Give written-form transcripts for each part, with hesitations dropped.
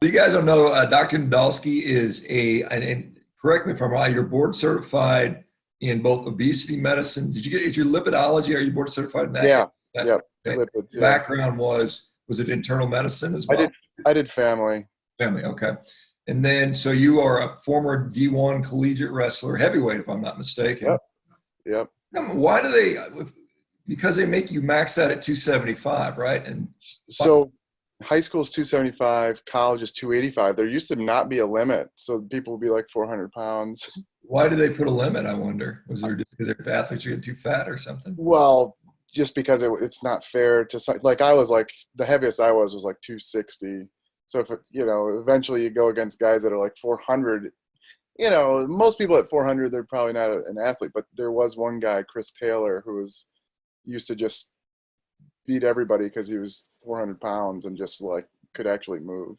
You guys don't know, Dr. Nadolsky is and correct me if I'm wrong, you're board certified in both obesity medicine. Is your lipidology, are you board certified in that? Yeah. That Yep. okay. Lipids. Your Yeah. background was it internal medicine as I well? did. I did family. Family, okay. And then, so you are a former D1 collegiate wrestler, heavyweight, if I'm not mistaken. Yep. Yep. Why do they, because they make you max out at 275, right? And So high school is 275, college is 285. There used to not be a limit. So people would be like 400 pounds. why do they put a limit, I wonder? Was there just because their athletes are getting too fat or something? Well, just because it's not fair to like I was like the heaviest I was like 260. So if eventually you go against guys that are like 400, most people at 400 they're probably not an athlete. But there was one guy, Chris Taylor, who used to just beat everybody because he was 400 pounds and just like could actually move.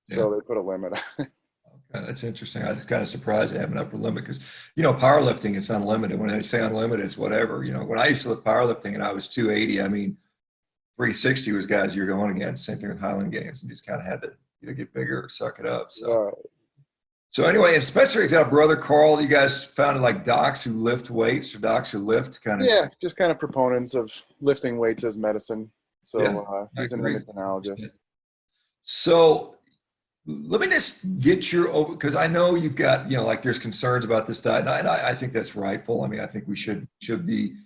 Yeah. So they put a limit. Okay, that's interesting. I was kind of surprised they have an upper limit because, powerlifting, it's unlimited. When they say unlimited, it's whatever. When I used to lift powerlifting and I was 280, I mean, 360 was guys you're going against. Same thing with Highland Games. You just kind of had to either get bigger or suck it up. So anyway, and Spencer, you've got a brother, Carl. You guys founded like docs who lift weights or docs who lift kind of. Yeah, just kind of proponents of lifting weights as medicine. So Yeah, I he's an agree. endocrinologist. So let me just get your over, because I know you've got, like there's concerns about this diet, and I think that's rightful. I mean, I think we should be,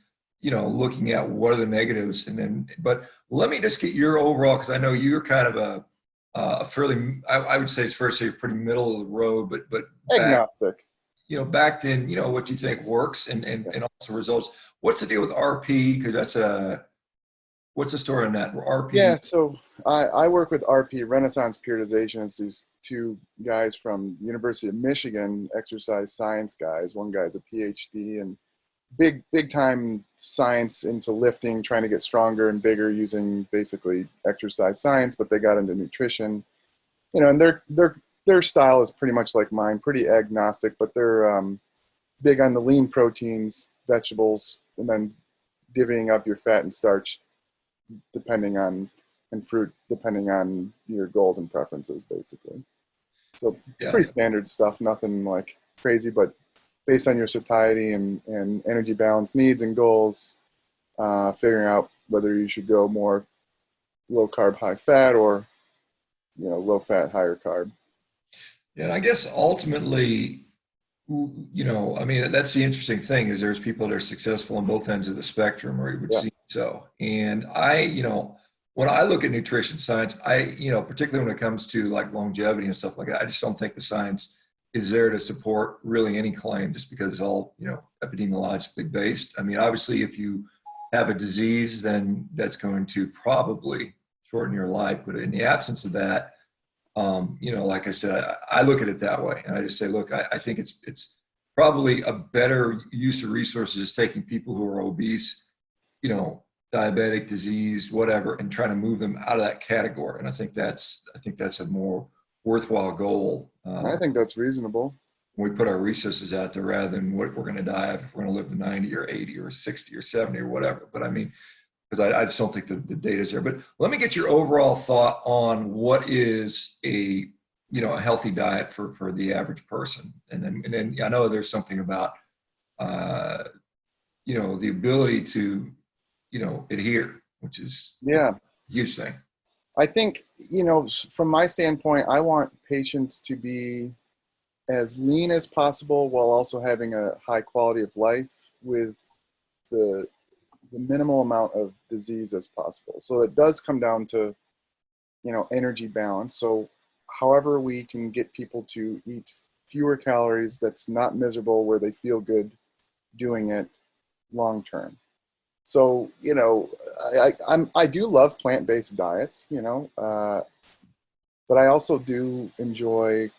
looking at what are the negatives, but let me just get your overall, because I know you're kind of a fairly, I would say it's fair to say you're pretty middle of the road, but Agnostic. backed in, what you think works and also results. What's the deal with RP? Because what's the story on that? RP? Yeah, so I work with RP, Renaissance Periodization. It's these two guys from University of Michigan, exercise science guys. One guy's a PhD and big time science into lifting, trying to get stronger and bigger using basically exercise science, but they got into nutrition. And their style is pretty much like mine, pretty agnostic, but they're big on the lean proteins, vegetables, and then divvying up your fat and starch and fruit depending on your goals and preferences, basically. So Yeah. pretty standard stuff, nothing like crazy, but based on your satiety and energy balance needs and goals, figuring out whether you should go more low carb, high fat, or low fat, higher carb. Yeah, and I guess ultimately, I mean, that's the interesting thing is there's people that are successful on both ends of the spectrum, or it would Yeah. seem so. And when I look at nutrition science, particularly when it comes to like longevity and stuff like that, I just don't think the science is there to support really any claim just because it's all, epidemiologically based. I mean, obviously, if you have a disease, then that's going to probably shorten your life. But in the absence of that, like I said, I look at it that way, and I just say, look, I think it's probably a better use of resources is taking people who are obese, diabetic, diseased, whatever, and trying to move them out of that category. And I think that's a more worthwhile goal. I think that's reasonable. When we put our resources out there rather than what we're going to die of if we're going to live to 90 or 80 or 60 or 70 or whatever. But I mean, because I just don't think the data is there. But let me get your overall thought on what is a healthy diet for the average person, and then I know there's something about the ability to adhere, which is Yeah. a huge thing. I think, from my standpoint, I want patients to be as lean as possible while also having a high quality of life with the minimal amount of disease as possible. So it does come down to, energy balance. So however we can get people to eat fewer calories that's not miserable, where they feel good doing it long term. So, I do love plant-based diets, but I also do enjoy,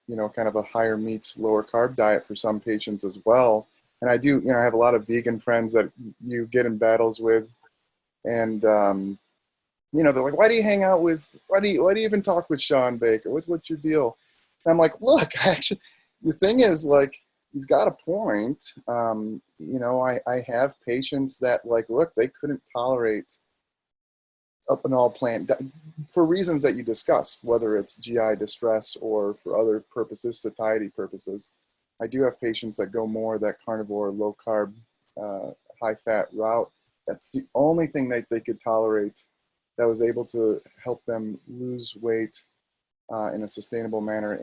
kind of a higher meats, lower carb diet for some patients as well. And I do, I have a lot of vegan friends that you get in battles with, and they're like, why do you even talk with Sean Baker? What's your deal? And I'm like, look, actually, the thing is, like, he's got a point. I have patients that, like, look, they couldn't tolerate up an all plant for reasons that you discussed, whether it's GI distress or for other purposes, satiety purposes. I do have patients that go more that carnivore, low carb, high fat route. That's the only thing that they could tolerate that was able to help them lose weight in a sustainable manner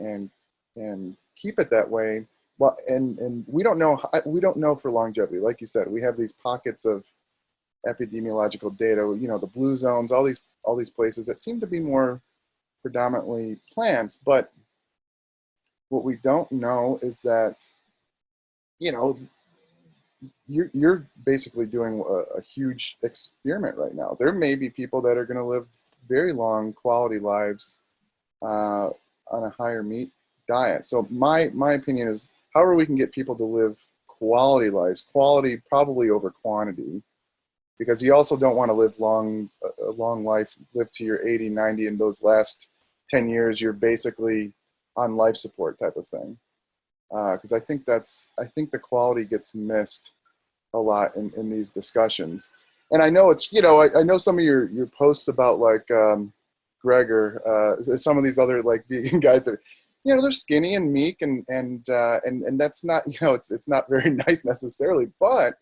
and keep it that way. Well, and we don't know for longevity. Like you said, we have these pockets of epidemiological data, the blue zones, all these places that seem to be more predominantly plants. But what we don't know is that, you're basically doing a huge experiment right now. There may be people that are going to live very long quality lives on a higher meat diet. So my opinion is, however we can get people to live quality lives, quality probably over quantity, because you also don't want to live a long life, live to your 80, 90, and those last 10 years, you're basically on life support type of thing. Because I think the quality gets missed a lot in these discussions. And I know I know some of your posts about like Gregor, some of these other like vegan guys that, they're skinny and meek and that's not, it's not very nice necessarily, but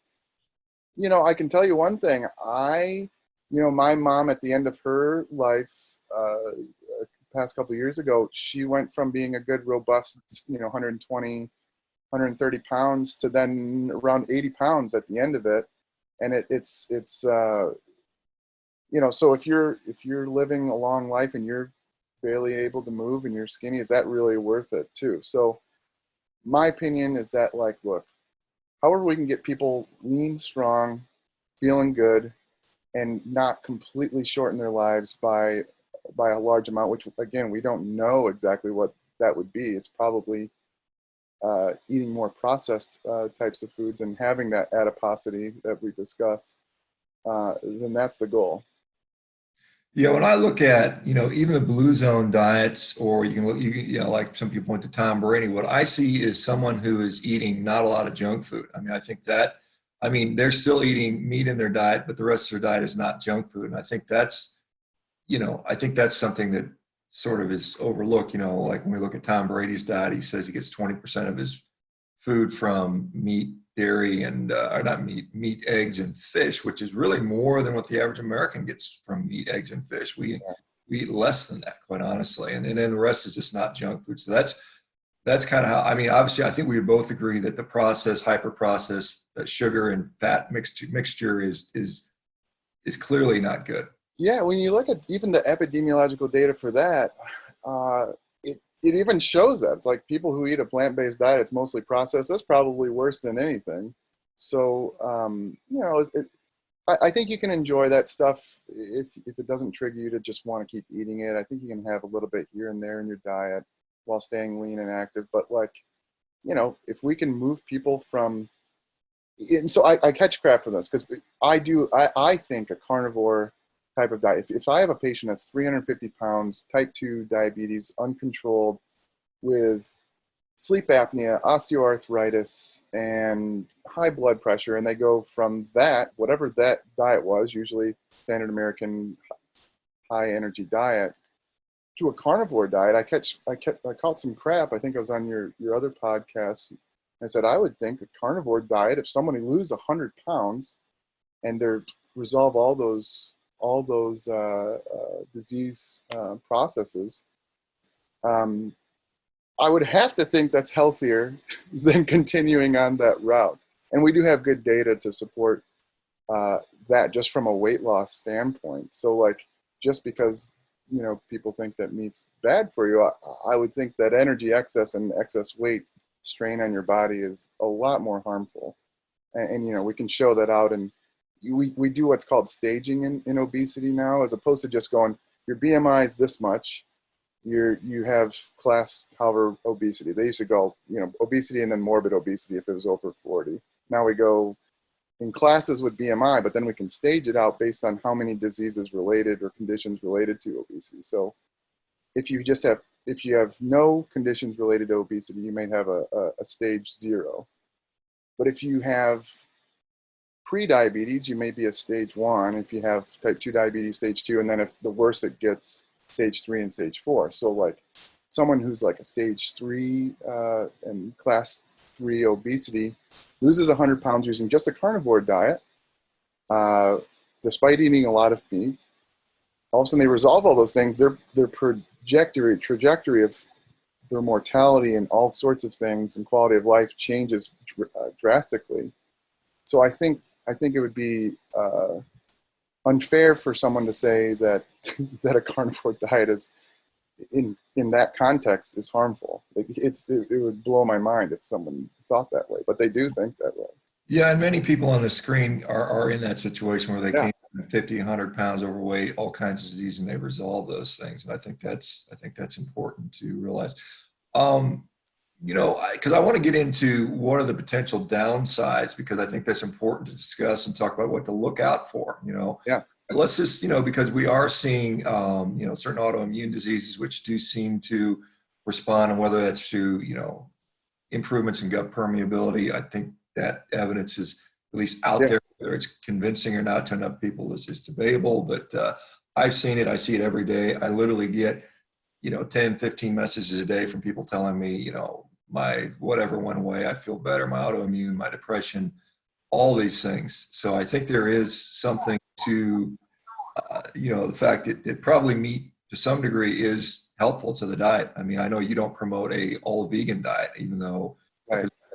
I can tell you one thing. My mom at the end of her life, past couple of years ago, she went from being a good, robust, 120, 130 pounds to then around 80 pounds at the end of it. And it's so if you're living a long life and you're barely able to move and you're skinny, is that really worth it too? So my opinion is that, like, look, however we can get people lean, strong, feeling good, and not completely shorten their lives by a large amount, which again, we don't know exactly what that would be. It's probably eating more processed types of foods and having that adiposity that we discuss, then that's the goal. Yeah, when I look at, even the blue zone diets, or you can look, like some people point to Tom Brady, what I see is someone who is eating not a lot of junk food. I mean, they're still eating meat in their diet, but the rest of their diet is not junk food. And I think that's something that sort of is overlooked. Like when we look at Tom Brady's diet, he says he gets 20% of his food from meat, dairy, and or not meat, eggs, and fish, which is really more than what the average American gets from meat, eggs, and fish. We eat less than that, quite honestly, and then the rest is just not junk food. So that's kind of how. I mean, obviously, I think we would both agree that the processed, hyper processed sugar and fat mixture is clearly not good. Yeah, when you look at even the epidemiological data for that, it even shows that. It's like people who eat a plant-based diet, it's mostly processed. That's probably worse than anything. So, I think you can enjoy that stuff if it doesn't trigger you to just want to keep eating it. I think you can have a little bit here and there in your diet while staying lean and active. But like, if we can move people from, and so I catch crap for this because I think a carnivore type of diet. If I have a patient that's 350 pounds, type 2 diabetes, uncontrolled, with sleep apnea, osteoarthritis, and high blood pressure, and they go from that, whatever that diet was, usually standard American high energy diet, to a carnivore diet, I caught some crap. I think I was on your other podcast. I said, I would think a carnivore diet, if someone lose 100 pounds and they resolve all those disease processes, I would have to think that's healthier than continuing on that route. And we do have good data to support that just from a weight loss standpoint. So like, just because, people think that meat's bad for you, I would think that energy excess and excess weight strain on your body is a lot more harmful. And we can show that out. And we do what's called staging in obesity now, as opposed to just going, your BMI is this much, you have class, however, obesity. They used to go, obesity and then morbid obesity if it was over 40. Now we go in classes with BMI, but then we can stage it out based on how many diseases related or conditions related to obesity. So if you have no conditions related to obesity, you may have a stage 0. But if you have pre-diabetes, you may be a stage 1 if you have type 2 diabetes, stage 2, and then if the worse it gets, stage 3 and stage 4. So like someone who's like a stage 3 and class 3 obesity loses 100 pounds using just a carnivore diet, despite eating a lot of meat. All of a sudden they resolve all those things. Their trajectory of their mortality and all sorts of things and quality of life changes drastically. So I think it would be unfair for someone to say that that a carnivore diet is in that context is harmful. It would blow my mind if someone thought that way, but they do think that way. Yeah, and many people on the screen are in that situation where they Yeah. came 50, 100 pounds overweight, all kinds of disease, and they resolve those things. And I think that's important to realize. Because I want to get into what are the potential downsides, because I think that's important to discuss and talk about what to look out for. Yeah. Let's just, because we are seeing, certain autoimmune diseases which do seem to respond, and whether that's through, improvements in gut permeability. I think that evidence is at least out there. Whether it's convincing or not to enough people is debatable, but I've seen it. I see it every day. I literally get 10, 15 messages a day from people telling me, my whatever went away, I feel better, my autoimmune, my depression, all these things. So I think there is something to, the fact that it probably meat to some degree is helpful to the diet. I mean, I know you don't promote a all vegan diet, even though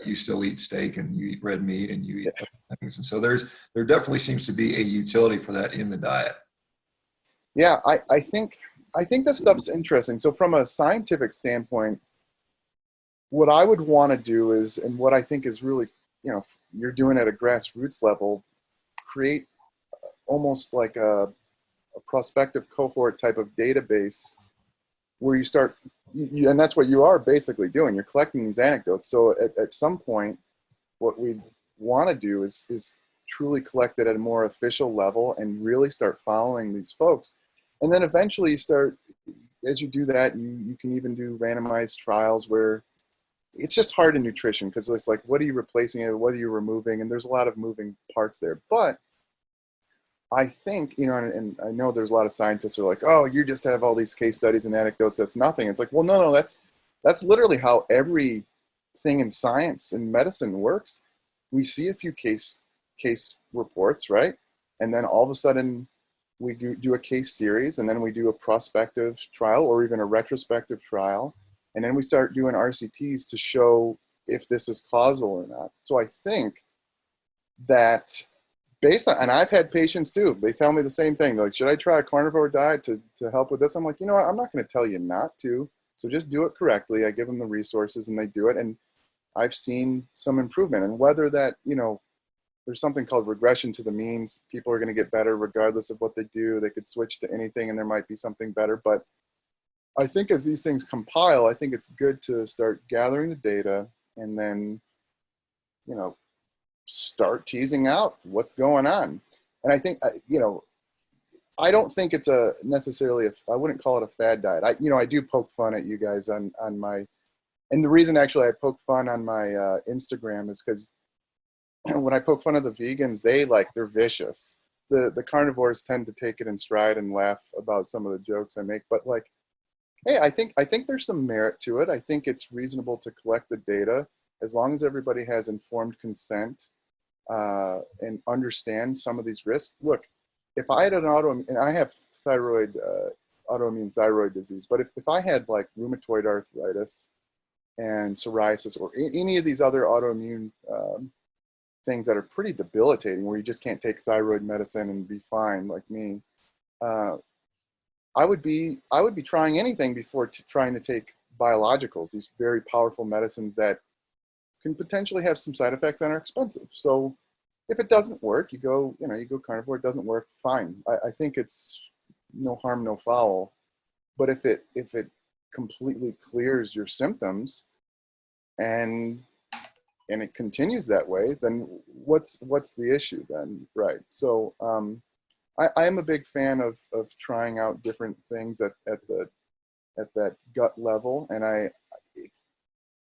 you still eat steak and you eat red meat and you eat other things. And so there definitely seems to be a utility for that in the diet. Yeah, I think this stuff's interesting. So from a scientific standpoint, what I would want to do is, and what I think is really, you're doing at a grassroots level, create almost like a prospective cohort type of database where you start, and that's what you are basically doing. You're collecting these anecdotes. So at some point, what we want to do is truly collect it at a more official level and really start following these folks. And then eventually you start, as you do that, you can even do randomized trials where it's just hard in nutrition because it's like, what are you replacing it? What are you removing? And there's a lot of moving parts there. But I think, and I know there's a lot of scientists who are like, oh, you just have all these case studies and anecdotes. That's nothing. It's like, well, no, that's literally how everything in science and medicine works. We see a few case reports, right? And then all of a sudden we do a case series, and then we do a prospective trial or even a retrospective trial. And then we start doing RCTs to show if this is causal or not. So I think that based on, and I've had patients too, they tell me the same thing. They're like, should I try a carnivore diet to help with this? I'm like, you know what? I'm not going to tell you not to. So just do it correctly. I give them the resources and they do it. And I've seen some improvement. And whether that, there's something called regression to the means. People are going to get better regardless of what they do. They could switch to anything and there might be something better. But I think as these things compile, I think it's good to start gathering the data and then, start teasing out what's going on. And I think, I don't think it's necessarily I wouldn't call it a fad diet. I do poke fun at you guys on my, and the reason actually I poke fun on my Instagram is because when I poke fun of the vegans, they're vicious. The carnivores tend to take it in stride and laugh about some of the jokes I make. But like, hey, I think there's some merit to it. I think it's reasonable to collect the data as long as everybody has informed consent and understand some of these risks. Look, if I had an autoimmune, and I have autoimmune thyroid disease, but if I had like rheumatoid arthritis and psoriasis or any of these other autoimmune things that are pretty debilitating, where you just can't take thyroid medicine and be fine, like me, I would be trying anything before trying to take biologicals, these very powerful medicines that can potentially have some side effects and are expensive. So if it doesn't work, you go carnivore. It doesn't work, fine. I think it's no harm, no foul. But if it completely clears your symptoms and it continues that way, then what's the issue then, right? So I am a big fan of trying out different things at that gut level, and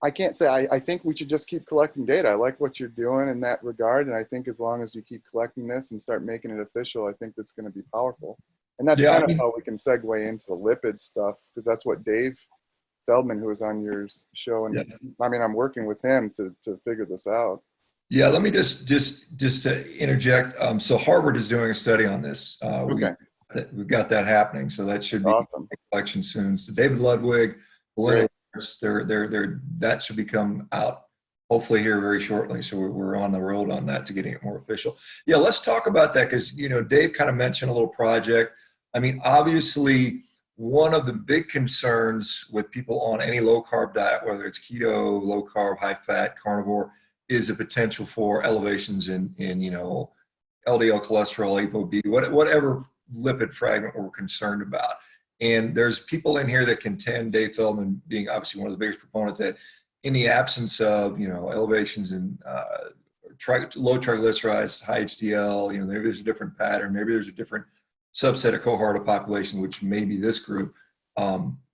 I can't say. I think we should just keep collecting data. I like what you're doing in that regard, and I think as long as you keep collecting this and start making it official, I think that's going to be powerful. And that's Yeah, kind I of mean, how we can segue into the lipid stuff, because that's what Dave Feldman, who was on your show, yeah. and I mean, I'm working with him to figure this out. Yeah, let me just to interject. So Harvard is doing a study on this. Okay, We've got that happening, so that should be awesome, in collection soon. So David Ludwig, Belinda, great. that should become out hopefully here very shortly. So we're on the road on that to getting it more official. Yeah, let's talk about that because Dave kind of mentioned a little project. I mean, obviously, one of the big concerns with people on any low carb diet, whether it's keto, low carb, high fat, carnivore, is the potential for elevations in LDL cholesterol, ApoB, whatever lipid fragment we're concerned about. And there's people in here that contend, Dave Feldman being obviously one of the biggest proponents, that in the absence of elevations in low triglycerides, high HDL, maybe there's a different pattern, maybe there's a different subset of cohort of population, which maybe this group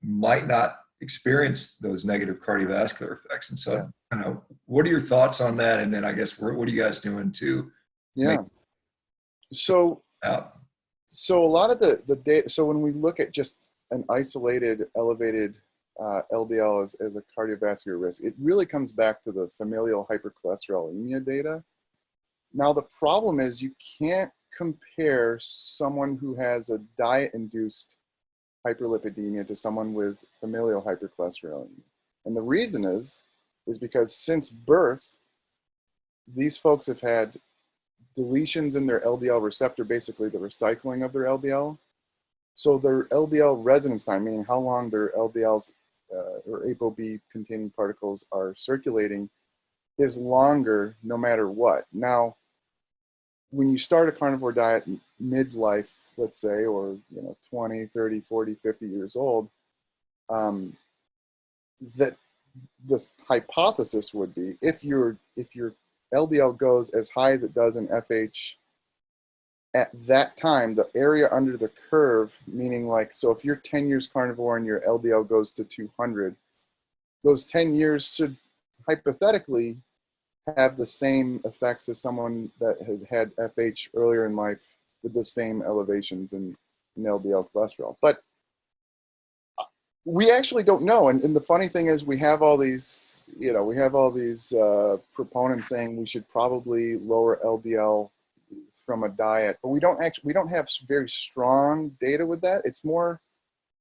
might not experience those negative cardiovascular effects. And so, what are your thoughts on that? And then I guess what are you guys doing to make Yeah. So out? So a lot of the data, so when we look at just an isolated elevated LDL as a cardiovascular risk, it really comes back to the familial hypercholesterolemia data. Now the problem is you can't compare someone who has a diet-induced hyperlipidemia to someone with familial hypercholesterolemia. And the reason is because since birth, these folks have had deletions in their LDL receptor, basically the recycling of their LDL. So their LDL residence time, meaning how long their LDLs or ApoB containing particles are circulating, is longer no matter what. Now, when you start a carnivore diet midlife, let's say, or 20, 30, 40, 50 years old, that the hypothesis would be if your LDL goes as high as it does in FH at that time, the area under the curve, meaning so if you're 10 years carnivore and your LDL goes to 200, those 10 years should hypothetically have the same effects as someone that has had FH earlier in life with the same elevations in LDL cholesterol. But we actually don't know. And the funny thing is we have all these, proponents saying we should probably lower LDL from a diet, but we don't have very strong data with that. It's more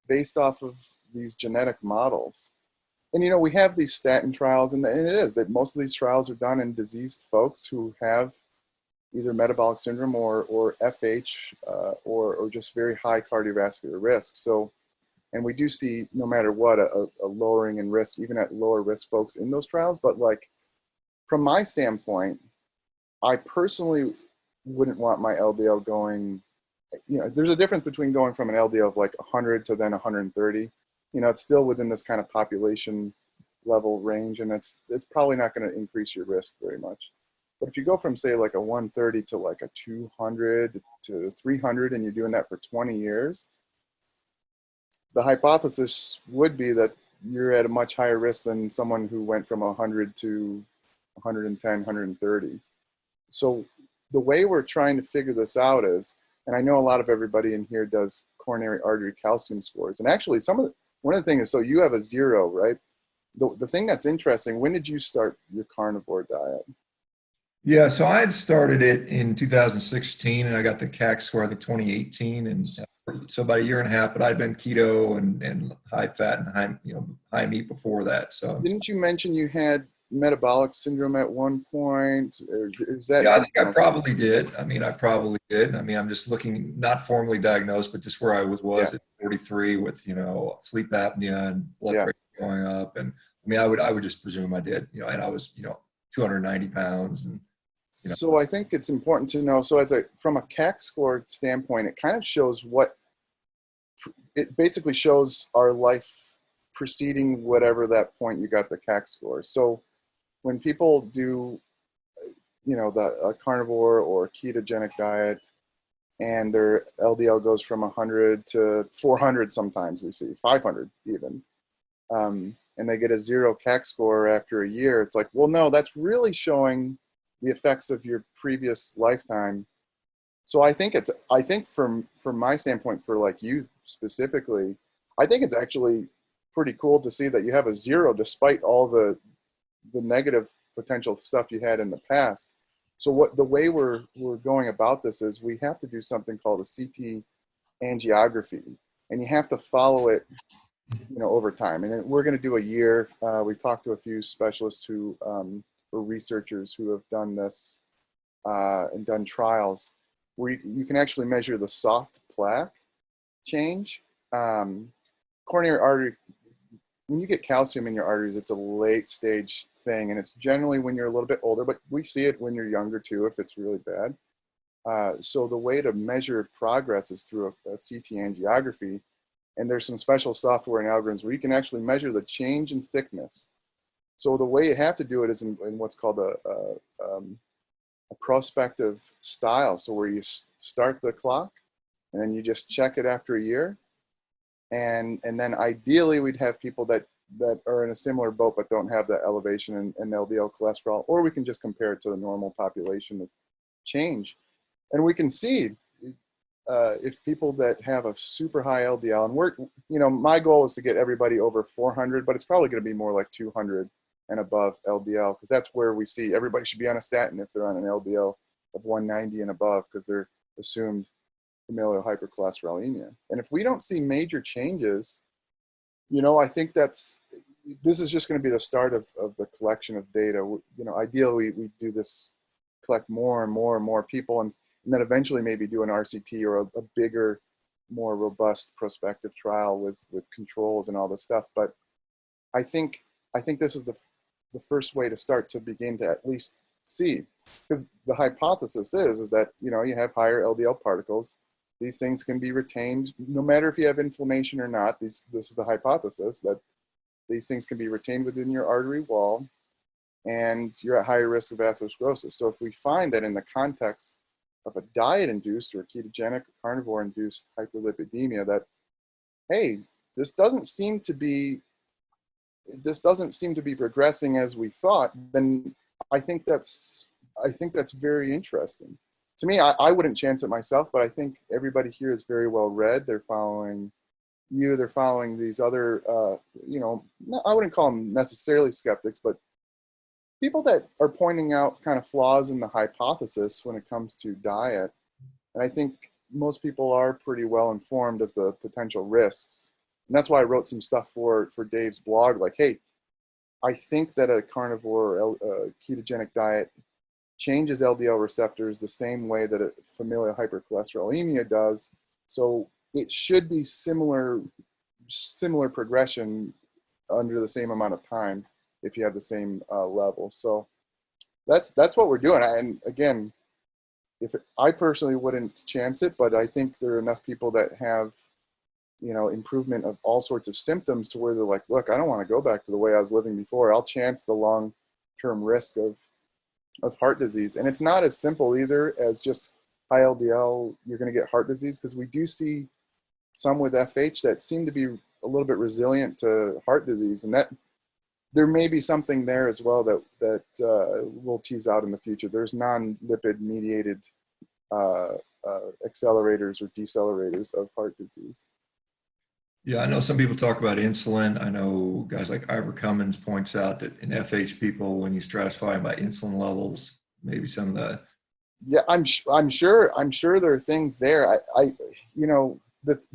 based off of these genetic models. And, we have these statin trials, and it is that most of these trials are done in diseased folks who have either metabolic syndrome or FH or just very high cardiovascular risk. So, and we do see, no matter what, a lowering in risk, even at lower risk folks in those trials. But from my standpoint, I personally wouldn't want my LDL going, there's a difference between going from an LDL of 100 to then 130. It's still within this kind of population level range, and it's probably not going to increase your risk very much. But if you go from, say, a 130 to a 200 to 300, and you're doing that for 20 years, the hypothesis would be that you're at a much higher risk than someone who went from 100 to 110, 130. So the way we're trying to figure this out is, and I know a lot of everybody in here does coronary artery calcium scores. And actually one of the things is, so you have a 0, right? The thing that's interesting, when did you start your carnivore diet? Yeah, so I had started it in 2016, and I got the CAC score, I think 2018, and so about a year and a half. But I'd been keto and high fat and high meat before that. So didn't you mention you had metabolic syndrome at one point? Or is that yeah, I think I probably did. I probably did. I'm just looking, not formally diagnosed, but just where I was at 43 with sleep apnea and blood pressure going up, and I would just presume I did. And I was 290 pounds and. So I think it's important to know. So from a CAC score standpoint, it kind of shows it basically shows our life preceding whatever that point you got the CAC score. So when people do, a carnivore or ketogenic diet, and their LDL goes from 100 to 400, sometimes we see 500 even, and and they get a 0 CAC score after a year, it's like, well, no, that's really showing the effects of your previous lifetime. So I think from my standpoint, for like you specifically, I think it's actually pretty cool to see that you have a 0 despite all the negative potential stuff you had in the past. So the way we're going about this is we have to do something called a CT angiography, and you have to follow it, over time. And we're going to do a year. We talked to a few specialists who or researchers who have done this and done trials where you can actually measure the soft plaque change. Coronary artery, when you get calcium in your arteries, it's a late stage thing, and it's generally when you're a little bit older, but we see it when you're younger too if it's really bad. So the way to measure progress is through a CT angiography, and there's some special software and algorithms where you can actually measure the change in thickness. So the way you have to do it is in what's called a prospective style. So where you start the clock and then you just check it after a year. And then ideally we'd have people that are in a similar boat but don't have that elevation in LDL cholesterol, or we can just compare it to the normal population of change. And we can see if people that have a super high LDL, and my goal is to get everybody over 400, but it's probably going to be more like 200 and above LDL, because that's where we see everybody should be on a statin if they're on an LDL of 190 and above, because they're assumed familial hypercholesterolemia. And if we don't see major changes, I think this is just going to be the start of the collection of data. Ideally we do this, collect more and more and more people, and then eventually maybe do an RCT or a bigger, more robust prospective trial with controls and all this stuff. But I think this is the first way to start to begin to at least see, because the hypothesis is that you have higher LDL particles. These things can be retained no matter if you have inflammation or not. This is the hypothesis, that these things can be retained within your artery wall, and you're at higher risk of atherosclerosis. So if we find that in the context of a diet-induced or ketogenic or carnivore-induced hyperlipidemia, that, hey, this doesn't seem to be progressing as we thought, then I think that's very interesting. To me, I wouldn't chance it myself, but I think everybody here is very well read. They're following you, they're following these other, I wouldn't call them necessarily skeptics, but people that are pointing out kind of flaws in the hypothesis when it comes to diet. And I think most people are pretty well informed of the potential risks. And that's why I wrote some stuff for Dave's blog, like, hey, I think that a carnivore or ketogenic diet changes LDL receptors the same way that a familial hypercholesterolemia does. So it should be similar progression under the same amount of time if you have the same level. So that's what we're doing. And again, I personally wouldn't chance it, but I think there are enough people that have, improvement of all sorts of symptoms to where they're like, look, I don't want to go back to the way I was living before. I'll chance the long-term risk of heart disease. And it's not as simple either as just high LDL, you're going to get heart disease, because we do see some with FH that seem to be a little bit resilient to heart disease. And that there may be something there as well that we'll tease out in the future. There's non-lipid mediated accelerators or decelerators of heart disease. Yeah, I know some people talk about insulin. I know guys like Ivor Cummins points out that in FH people, when you stratify them by insulin levels, maybe some of the. Yeah, I'm sure there are things there.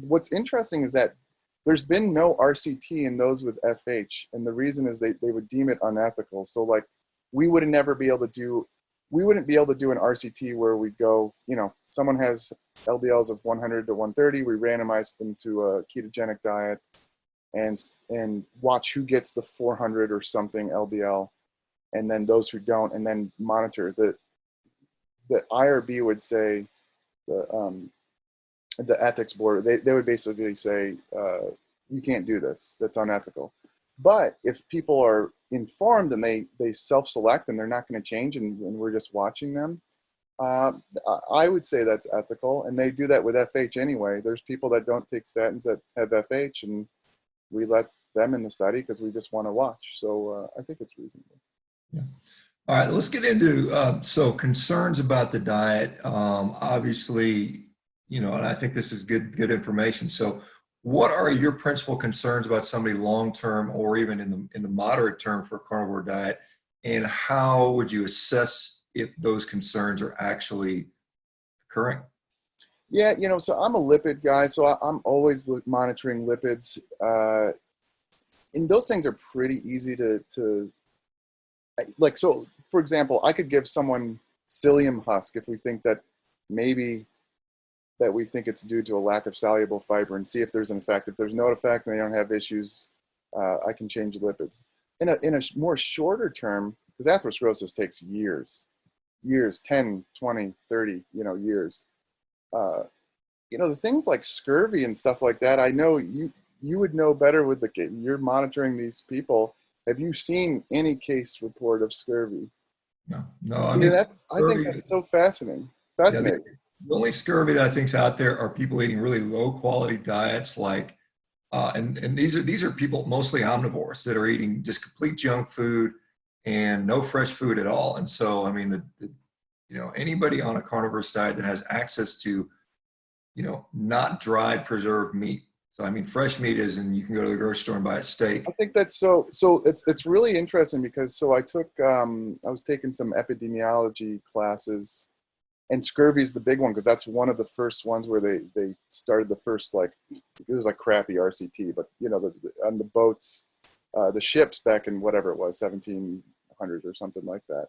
What's interesting is that there's been no RCT in those with FH, and the reason is they would deem it unethical. So like, we wouldn't be able to do an RCT where we go, someone has LDLs of 100 to 130, we randomize them to a ketogenic diet and watch who gets the 400 or something LDL, and then those who don't, and then monitor. The IRB would say, the ethics board, they would basically say, you can't do this, that's unethical. But if people are informed and they self-select and they're not going to change, and we're just watching them, I would say that's ethical. And they do that with FH anyway. There's people that don't take statins that have FH, and we let them in the study because we just want to watch. So I think it's reasonable. Yeah. All right, let's get into so concerns about the diet. Obviously, and I think this is good information. So, what are your principal concerns about somebody long term, or even in the moderate term for a carnivore diet, and how would you assess if those concerns are actually occurring? Yeah, so I'm a lipid guy, so I'm always monitoring lipids, and those things are pretty easy to like. So, for example, I could give someone psyllium husk if we think that maybe that we think it's due to a lack of soluble fiber, and see if there's an effect. If there's no effect and they don't have issues, I can change lipids. In a more shorter term, because atherosclerosis takes years, 10, 20, 30, years. The things like scurvy and stuff like that, I know you would know better with you're monitoring these people. Have you seen any case report of scurvy? No. I Yeah, mean, I think that's so fascinating. yeah, the only scurvy that I think is out there are people eating really low quality diets, like, and these are people mostly omnivores that are eating just complete junk food and no fresh food at all. And so, I mean, anybody on a carnivorous diet that has access to, not dried preserved meat. So, I mean, fresh meat is, and you can go to the grocery store and buy a steak. I think that's so it's really interesting because I was taking some epidemiology classes, and scurvy is the big one because that's one of the first ones where they started the first, like, it was like crappy RCT, but on the boats, the ships back in whatever it was, 1700s or something like that.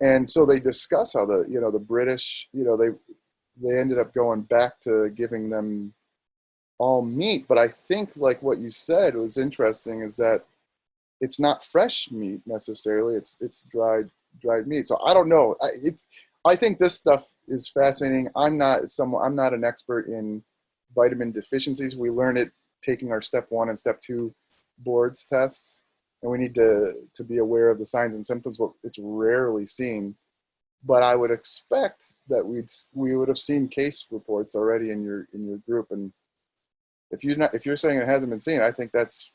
And so they discuss how the British, they ended up going back to giving them all meat. But I think, like what you said was interesting, is that it's not fresh meat necessarily. It's dried meat. So I don't know. I think this stuff is fascinating. I'm not an expert in vitamin deficiencies. We learn it taking our step 1 and step 2 boards tests, and we need to be aware of the signs and symptoms, but it's rarely seen. But I would expect that we would have seen case reports already in your group. And if you're saying it hasn't been seen, I think that's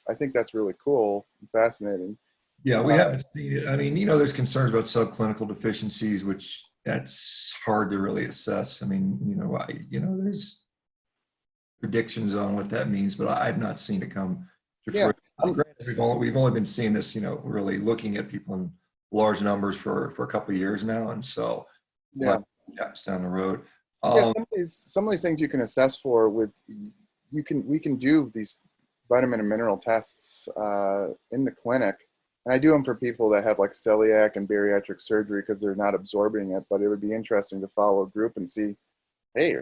really cool and fascinating. Yeah, we haven't seen it. I mean, there's concerns about subclinical deficiencies, which that's hard to really assess. I mean, there's predictions on what that means, but I've not seen it come to Yeah. fruition. Granted, we've only been seeing this, really looking at people in large numbers for a couple of years now, and so Yeah. Gaps down the road. Yeah, some of these things you can assess for with we can do these vitamin and mineral tests in the clinic, and I do them for people that have like celiac and bariatric surgery because they're not absorbing it. But it would be interesting to follow a group and see, hey,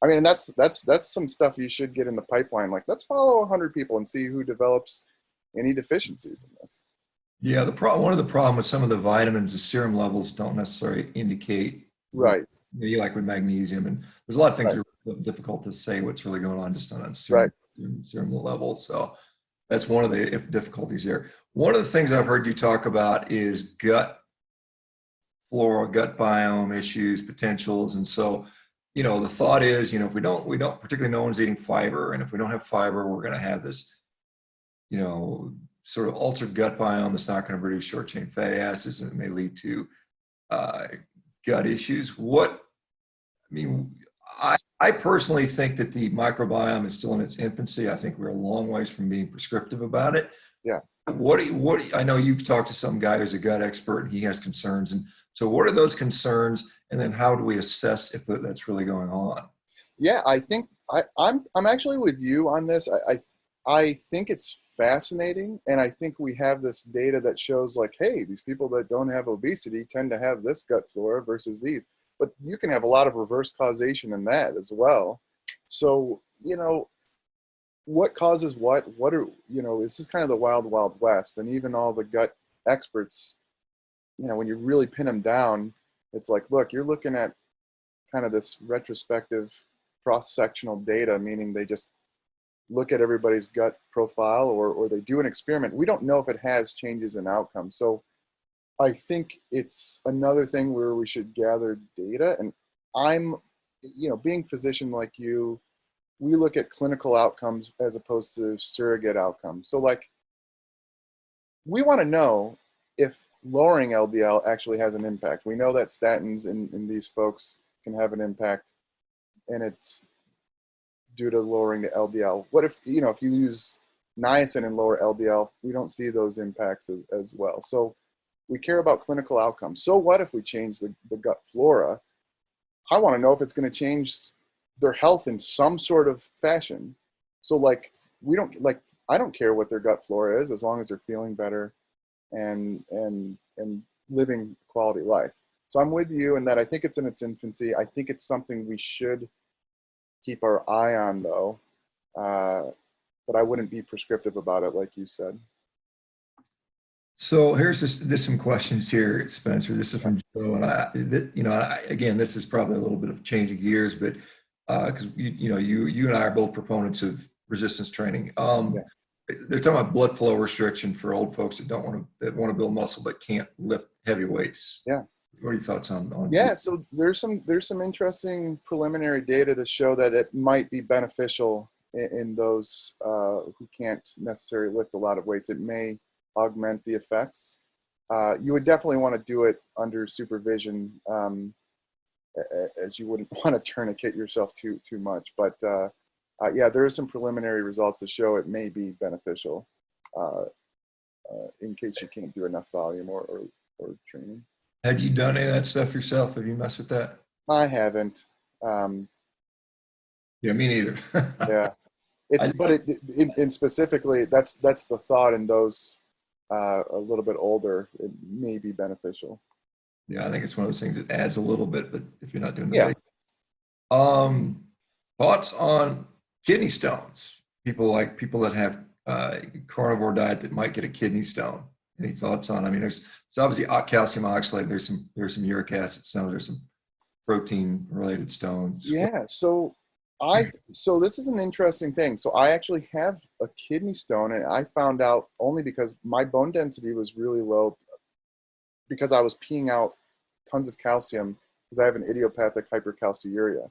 I mean, that's some stuff you should get in the pipeline. Like, let's follow 100 people and see who develops any deficiencies in this. Yeah, one of the problem with some of the vitamins, the serum levels don't necessarily indicate. Right. Like with magnesium, and there's a lot of things Right. that are difficult to say what's really going on just on Right. serum levels. So that's one of the difficulties there. One of the things I've heard you talk about is gut flora, gut biome issues, potentials. And so, the thought is, if we don't, particularly no one's eating fiber. And if we don't have fiber, we're going to have this, sort of altered gut biome that's not going to produce short chain fatty acids, and it may lead to gut issues. I personally think that the microbiome is still in its infancy. I think we're a long ways from being prescriptive about it. Yeah. I know you've talked to some guy who's a gut expert and he has concerns. And so what are those concerns? And then how do we assess if that's really going on? Yeah, I think I'm actually with you on this. I think it's fascinating. And I think we have this data that shows, like, hey, these people that don't have obesity tend to have this gut flora versus these. But you can have a lot of reverse causation in that as well. So, what causes what are, this is kind of the wild, wild west. And even all the gut experts, when you really pin them down, it's like, look, you're looking at kind of this retrospective cross-sectional data, meaning they just look at everybody's gut profile or they do an experiment. We don't know if it has changes in outcomes. So I think it's another thing where we should gather data. And I'm, being a physician like you, we look at clinical outcomes as opposed to surrogate outcomes. So like, we want to know if lowering LDL actually has an impact. We know that statins in these folks can have an impact, and it's due to lowering the LDL. What if, you know, if you use niacin and lower LDL, we don't see those impacts as well. So we care about clinical outcomes. So what if we change the gut flora? I want to know if it's going to change their health in some sort of fashion. So like, I don't care what their gut flora is as long as they're feeling better and living quality life. So I'm with you in that. I think it's in its infancy. I think it's something we should keep our eye on, though. But I wouldn't be prescriptive about it, like you said. So here's just some questions here, Spencer. This is from Joe, and again, this is probably a little bit of change of gears, but because you and I are both proponents of resistance training. Yeah. They're talking about blood flow restriction for old folks that want to build muscle but can't lift heavy weights. Yeah. What are your thoughts on? Yeah, so there's some interesting preliminary data to show that it might be beneficial in those who can't necessarily lift a lot of weights. It may augment the effects. You would definitely want to do it under supervision, as you wouldn't want to tourniquet yourself too much. But yeah, there are some preliminary results that show it may be beneficial in case you can't do enough volume or training. Have you done any of that stuff yourself? Have you messed with that? I haven't. Yeah, me neither. Yeah, and specifically, that's the thought in those a little bit older. It may be beneficial. Yeah, I think it's one of those things that adds a little bit, but if you're not doing the Yeah. Thoughts on kidney stones? People that have carnivore diet that might get a kidney stone. Any thoughts on? I mean, there's obviously calcium oxalate. There's some uric acid stones. There's some protein related stones. Yeah. So this is an interesting thing. So I actually have a kidney stone, and I found out only because my bone density was really low because I was peeing out tons of calcium because I have an idiopathic hypercalciuria.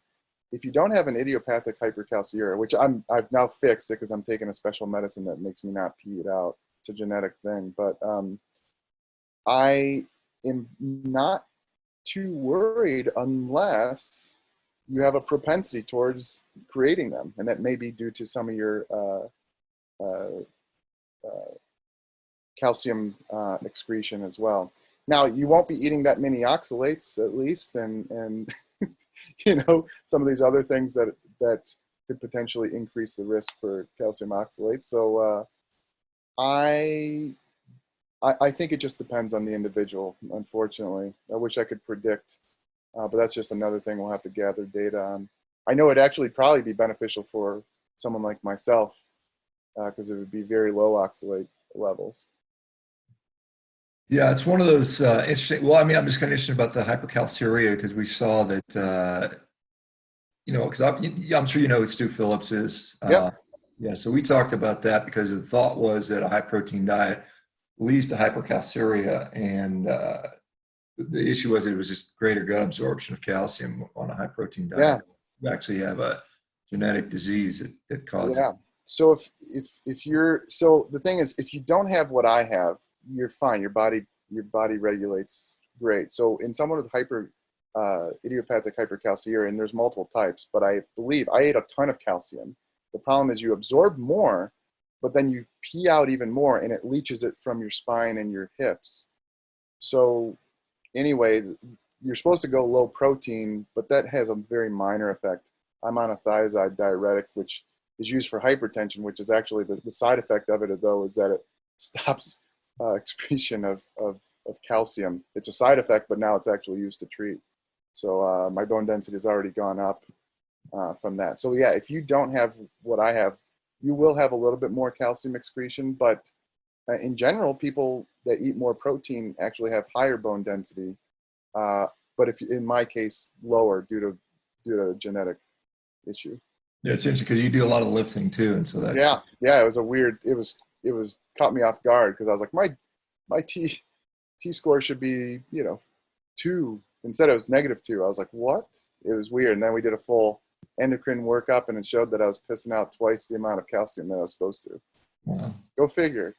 If you don't have an idiopathic hypercalciuria, which I've now fixed it because I'm taking a special medicine that makes me not pee it out. It's a genetic thing, but I am not too worried unless you have a propensity towards creating them, and that may be due to some of your calcium excretion as well. Now, you won't be eating that many oxalates, at least, and you know, some of these other things that could potentially increase the risk for calcium oxalate. So I think it just depends on the individual, unfortunately. I wish I could predict, but that's just another thing we'll have to gather data on. I know it'd actually probably be beneficial for someone like myself because it would be very low oxalate levels. Yeah, it's one of those interesting. Well, I mean, I'm just kind of interested about the hypercalciuria because we saw that, because I'm sure you know who Stu Phillips is. Yep. Yeah, so we talked about that because the thought was that a high protein diet leads to hypercalciuria, and the issue was it was just greater gut absorption of calcium on a high protein diet. Yeah. You actually have a genetic disease that causes. Yeah. So if you're, so the thing is, if you don't have what I have, you're fine. Your body regulates great. So in someone with idiopathic hypercalciuria, and there's multiple types, but I believe I ate a ton of calcium. The problem is you absorb more, but then you pee out even more, and it leaches it from your spine and your hips. So anyway, you're supposed to go low protein, but that has a very minor effect. I'm on a thiazide diuretic, which is used for hypertension, which is actually the side effect of it, though, is that it stops excretion of calcium. It's a side effect, but now it's actually used to treat. So my bone density has already gone up from that. So yeah, if you don't have what I have, you will have a little bit more calcium excretion, but in general, people that eat more protein actually have higher bone density. But if in my case, lower due to a genetic issue. Yeah, it's interesting because you do a lot of lifting too, and so that. Yeah, it was a weird. It was caught me off guard because I was like, my T score should be 2. Instead it was -2. I was like, what? It was weird. And then we did a full endocrine workup, and it showed that I was pissing out twice the amount of calcium that I was supposed to. Wow. Go figure.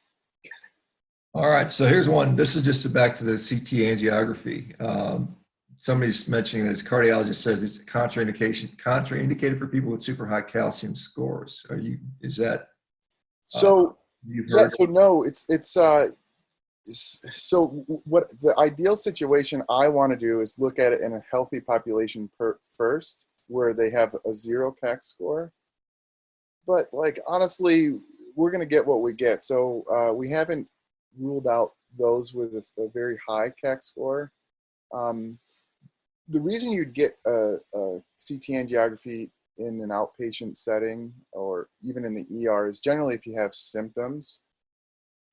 All right, so here's one. This is just back to the CT angiography. Somebody's mentioning that his cardiologist says it's contraindicated for people with super high calcium scores. Is that So you've yeah, heard? so no, so what the ideal situation I want to do is look at it in a healthy population first, where they have a 0 CAC score. But like, honestly, we're going to get what we get. So we haven't ruled out those with a very high CAC score. The reason you'd get a CT angiography in an outpatient setting or even in the ER is generally if you have symptoms.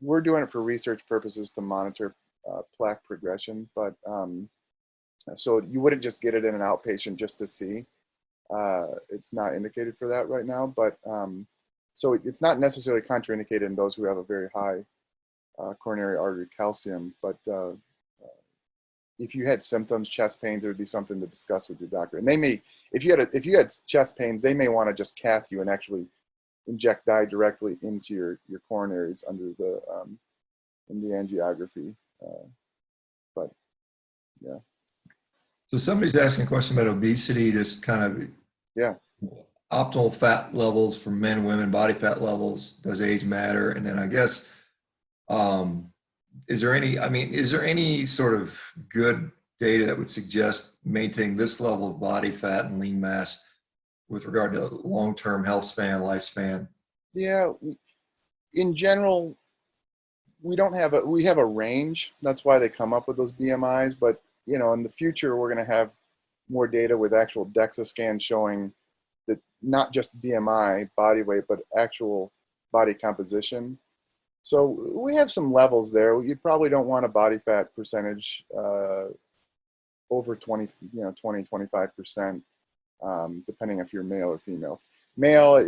We're doing it for research purposes to monitor plaque progression, but so you wouldn't just get it in an outpatient just to see. It's not indicated for that right now, but so it's not necessarily contraindicated in those who have a very high coronary artery calcium, but if you had symptoms, chest pains, it would be something to discuss with your doctor. And they may, if you had chest pains, they may want to just cath you and actually inject dye directly into your coronaries under the in the angiography. But yeah. So somebody's asking a question about obesity, just kind of Yeah. optimal fat levels for men and women, body fat levels. Does age matter? And then I guess, is there any sort of good data that would suggest maintaining this level of body fat and lean mass with regard to long-term health span, lifespan? Yeah. In general, we have a range. That's why they come up with those BMIs. But in the future, we're going to have more data with actual DEXA scans showing that not just BMI, body weight, but actual body composition. So we have some levels there. You probably don't want a body fat percentage over 25%, depending if you're male or female. Male,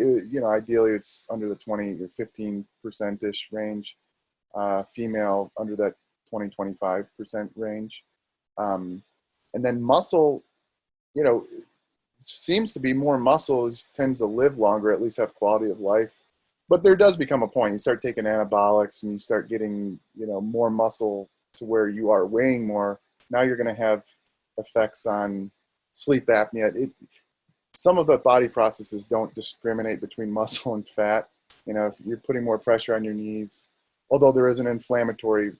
ideally it's under the 20 or 15%-ish range. Female under that 20-25% range. And then muscle, seems to be more muscle tends to live longer, at least have quality of life. But there does become a point. You start taking anabolics and you start getting, more muscle to where you are weighing more. Now you're going to have effects on sleep apnea. Some of the body processes don't discriminate between muscle and fat. If you're putting more pressure on your knees, although there is an inflammatory,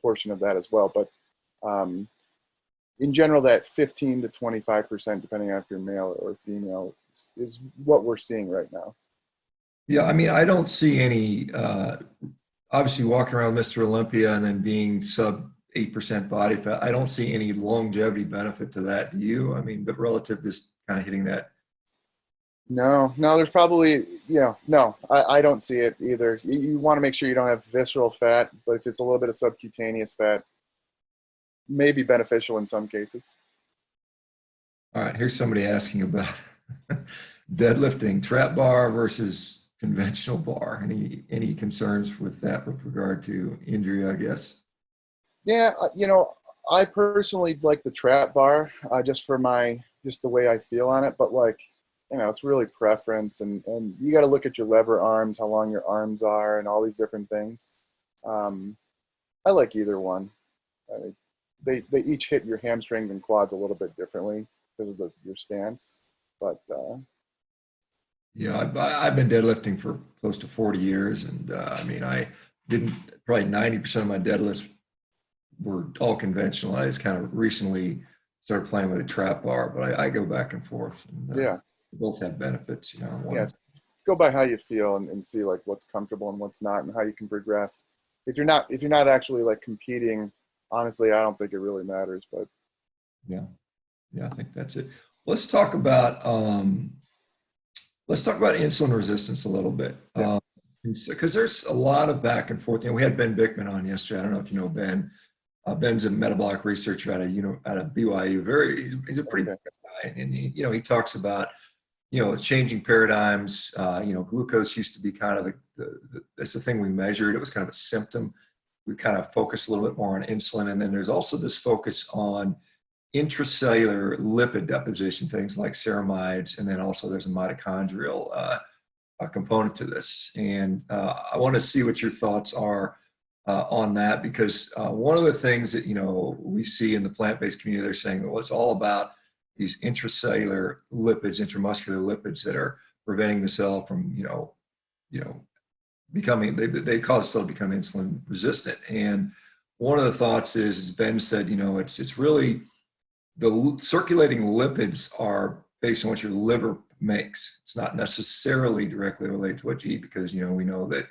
portion of that as well. But in general, that 15 to 25%, depending on if you're male or female, is what we're seeing right now. Yeah, I mean, I don't see any, obviously walking around Mr. Olympia and then being sub 8% body fat, I don't see any longevity benefit to that. Do you? I mean, but relative to just kind of hitting that. No, there's probably, no, I don't see it either. You want to make sure you don't have visceral fat, but if it's a little bit of subcutaneous fat, may be beneficial in some cases. All right, here's somebody asking about deadlifting, trap bar versus conventional bar. Any concerns with that with regard to injury, I guess? Yeah, I personally like the trap bar just for just the way I feel on it. But it's really preference, and you got to look at your lever arms, how long your arms are, and all these different things. I like either one. They each hit your hamstrings and quads a little bit differently because of your stance. But yeah, I've been deadlifting for close to 40 years, and I didn't probably 90% of my deadlifts were all conventional. I just kind of recently started playing with a trap bar, but I go back and forth. And, yeah, both have benefits, Yeah, go by how you feel and see what's comfortable and what's not, and how you can progress. If you're not actually competing, honestly, I don't think it really matters. But yeah, I think that's it. Let's talk about insulin resistance a little bit. yeah. Because there's a lot of back and forth. We had Ben Bickman on yesterday. I don't know if you know Ben. Ben's a metabolic researcher out of BYU. He's a pretty Okay. good guy, and he talks about changing paradigms. Glucose used to be kind of that's the thing we measured. It was kind of a symptom. We kind of focused a little bit more on insulin, and then there's also this focus on intracellular lipid deposition, things like ceramides, and then also there's a mitochondrial a component to this. And I want to see what your thoughts are on that, because one of the things that, you know, we see in the plant-based community, they're saying, well, it's all about these intracellular lipids, intramuscular lipids that are preventing the cell from, becoming, they cause the cell to become insulin resistant. And one of the thoughts is, as Ben said, you know, it's really the circulating lipids are based on what your liver makes. It's not necessarily directly related to what you eat, because, you know, we know that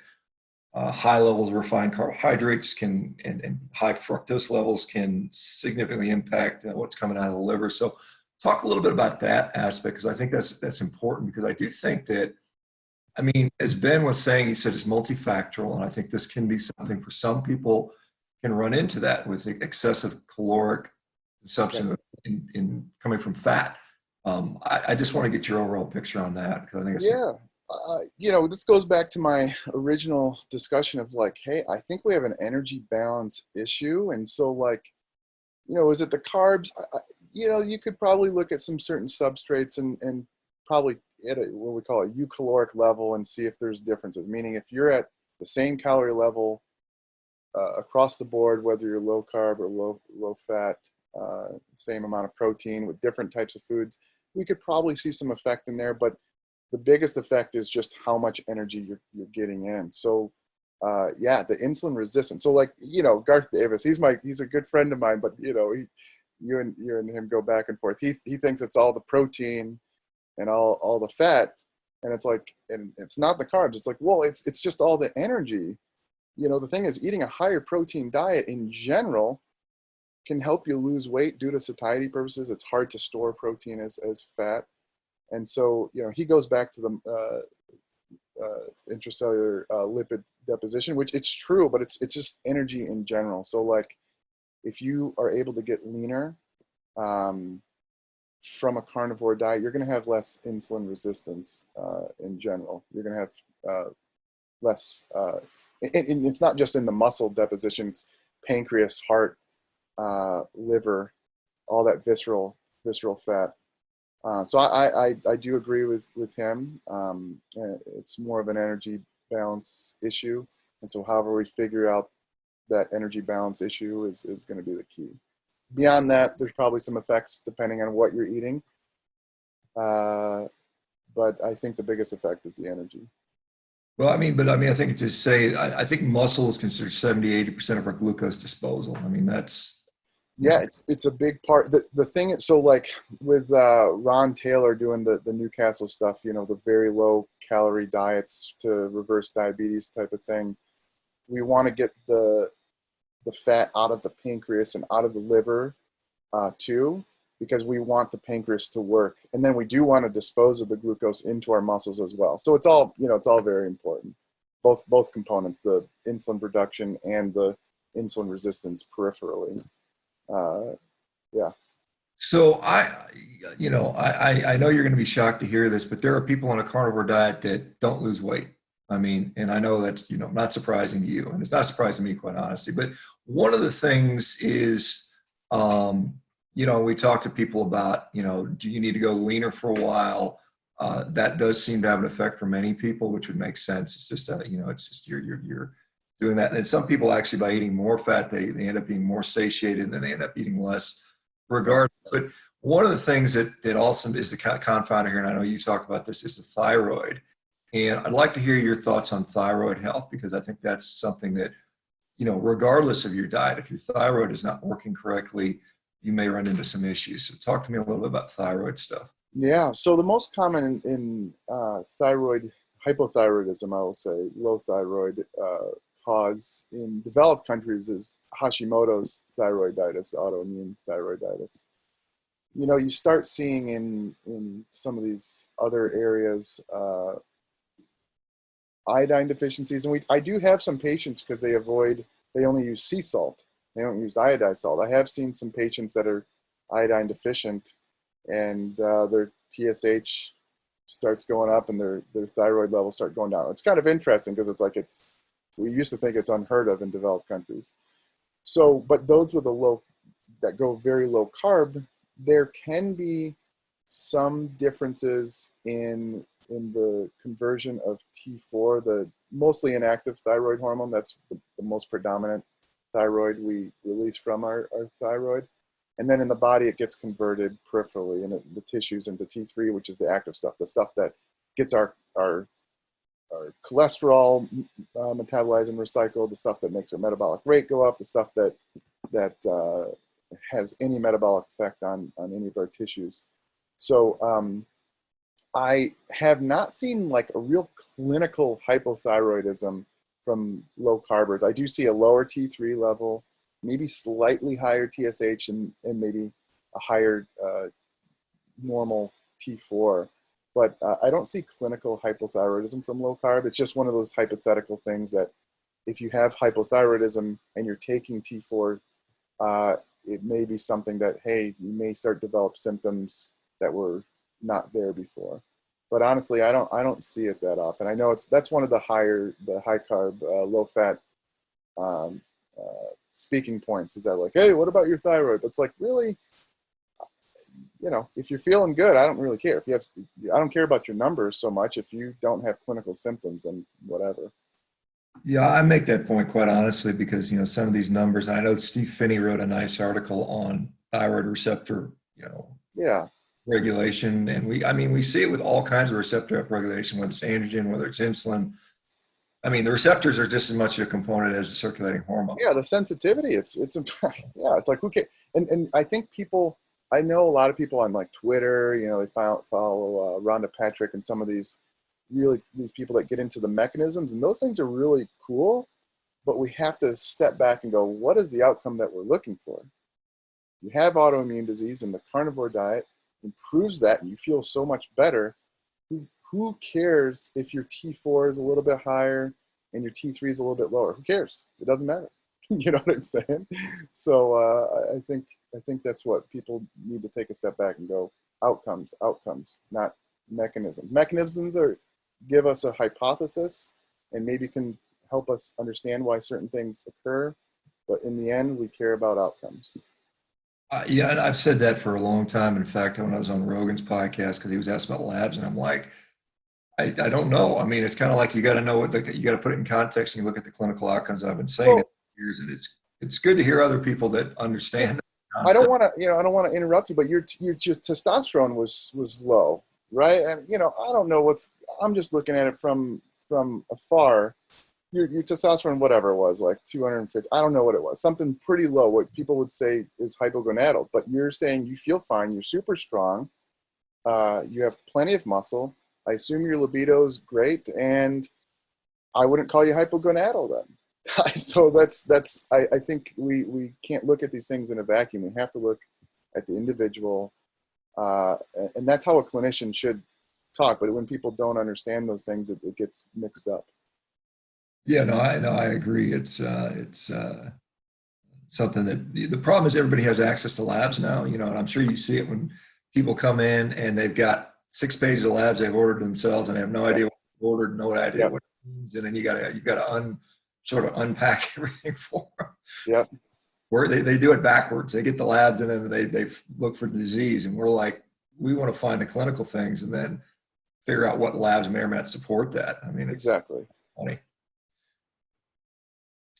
high levels of refined carbohydrates can, and high fructose levels can significantly impact what's coming out of the liver. So talk a little bit about that aspect, because I think that's important, because I do think that, I mean, as Ben was saying, he said it's multifactorial, and I think this can be something for some people can run into that with excessive caloric consumption in coming from fat. I just want to get your overall picture on that, because I think it's you know, this goes back to my original discussion of like, hey, I think we have an energy balance issue. And so like, you know, is it the carbs? You know, you could probably look at some certain substrates and probably at what we call a eucaloric level and see if there's differences. Meaning if you're at the same calorie level across the board, whether you're low carb or low fat, same amount of protein with different types of foods, we could probably see some effect in there. But the biggest effect is just how much energy you're getting in. So yeah, the insulin resistance. So like, you know, Garth Davis, he's a good friend of mine, but you know, you and him go back and forth. He thinks it's all the protein and all the fat, and it's like, and it's not the carbs. It's like, well, it's just all the energy. You know, the thing is, eating a higher protein diet in general can help you lose weight due to satiety purposes. It's hard to store protein as fat. And so, you know, he goes back to the intracellular lipid deposition, which it's true, but it's just energy in general. So like, if you are able to get leaner from a carnivore diet, you're going to have less insulin resistance in general. You're going to have less, and it's not just in the muscle deposition, it's pancreas, heart, liver, all that visceral fat. So I do agree with him. It's more of an energy balance issue. And so however we figure out that energy balance issue is going to be the key. Beyond that, there's probably some effects depending on what you're eating. But I think the biggest effect is the energy. well, I think it's to say, I think muscle is considered 70-80% of our glucose disposal. I mean, that's, Yeah, it's a big part. The thing is, so like with Ron Taylor doing the Newcastle stuff, you know, the very low calorie diets to reverse diabetes type of thing, we want to get the fat out of the pancreas and out of the liver too, because we want the pancreas to work. And then we do want to dispose of the glucose into our muscles as well. So it's all, you know, it's all very important. Both components, the insulin production and the insulin resistance peripherally. Yeah. so I know you're going to be shocked to hear this, but there are people on a carnivore diet that don't lose weight. I mean, and I know that's, you know, not surprising to you, and it's not surprising to me, quite honestly. But one of the things is, you know, we talk to people about, you know, do you need to go leaner for a while? That does seem to have an effect for many people, which would make sense. It's just, you know, it's just you're doing that. And some people actually, by eating more fat, they end up being more satiated, and then they end up eating less regardless. But one of the things that also is the confounder here, and I know you talk about this, is the thyroid. And I'd like to hear your thoughts on thyroid health, because I think that's something that, you know, regardless of your diet, if your thyroid is not working correctly, you may run into some issues. So talk to me a little bit about thyroid stuff. Yeah. So the most common in thyroid hypothyroidism, I will say, low thyroid cause in developed countries is Hashimoto's thyroiditis, autoimmune thyroiditis. You know, you start seeing in some of these other areas iodine deficiencies, and I do have some patients, because they only use sea salt, they don't use iodized salt. I have seen some patients that are iodine deficient, and their TSH starts going up and their thyroid levels start going down. It's kind of interesting, because it's like, we used to think it's unheard of in developed countries. So, but those with that go very low carb there can be some differences in the conversion of T4, the mostly inactive thyroid hormone. That's the most predominant thyroid we release from our thyroid. And then in the body, it gets converted peripherally in the tissues into T3, which is the active stuff, the stuff that gets our cholesterol metabolized and recycled, the stuff that makes our metabolic rate go up, the stuff that has any metabolic effect on any of our tissues. So I have not seen like a real clinical hypothyroidism from low carbers. I do see a lower T3 level, maybe slightly higher TSH, and maybe a higher normal T4. But I don't see clinical hypothyroidism from low carb. It's just one of those hypothetical things that if you have hypothyroidism and you're taking T4, it may be something that, hey, you may start to develop symptoms that were not there before. But honestly, I don't see it that often. I know that's one of the high carb, low fat speaking points, is that like, hey, what about your thyroid? It's like, really, you know, if you're feeling good, I don't really care. I don't care about your numbers so much. If you don't have clinical symptoms, then whatever. Yeah, I make that point quite honestly because, you know, some of these numbers, I know Steve Finney wrote a nice article on thyroid receptor, you know, Yeah. regulation. And we see it with all kinds of receptor upregulation, whether it's androgen, whether it's insulin. I mean, the receptors are just as much a component as the circulating hormone. Yeah, the sensitivity, it's yeah, it's like, who cares? And I think I know a lot of people on like Twitter, you know, they follow Rhonda Patrick and some of these people that get into the mechanisms, and those things are really cool, but we have to step back and go, what is the outcome that we're looking for? You have autoimmune disease, and the carnivore diet improves that, and you feel so much better. Who cares if your T4 is a little bit higher and your T3 is a little bit lower? Who cares? It doesn't matter. You know what I'm saying? So I think that's what people need to take a step back and go, outcomes, not mechanisms. Mechanisms give us a hypothesis and maybe can help us understand why certain things occur, but in the end, we care about outcomes. Yeah, and I've said that for a long time. In fact, when I was on Rogan's podcast, because he was asked about labs, and I'm like, I don't know. I mean, it's kind of like you got to know what you got to put it in context, and you look at the clinical outcomes. I've been saying it for years, and it's good to hear other people that understand. I don't want to interrupt you, but your testosterone was low, right? And you know, I don't know I'm just looking at it from afar. Your testosterone, whatever it was, like 250, I don't know what it was, something pretty low, what people would say is hypogonadal. But you're saying you feel fine, you're super strong, you have plenty of muscle. I assume your libido is great, and I wouldn't call you hypogonadal then. So I think we can't look at these things in a vacuum. We have to look at the individual, and that's how a clinician should talk. But when people don't understand those things, it gets mixed up. Yeah, no, I agree. It's something that the problem is everybody has access to labs now, you know, and I'm sure you see it when people come in and they've got 6 pages of labs they've ordered themselves and they have no idea what they ordered, no idea what it means, and then you gotta sort of unpack everything for them. Yep. Where they do it backwards. They get the labs and then they look for the disease, and we're like, we want to find the clinical things and then figure out what labs may or may not support that. I mean, it's exactly funny.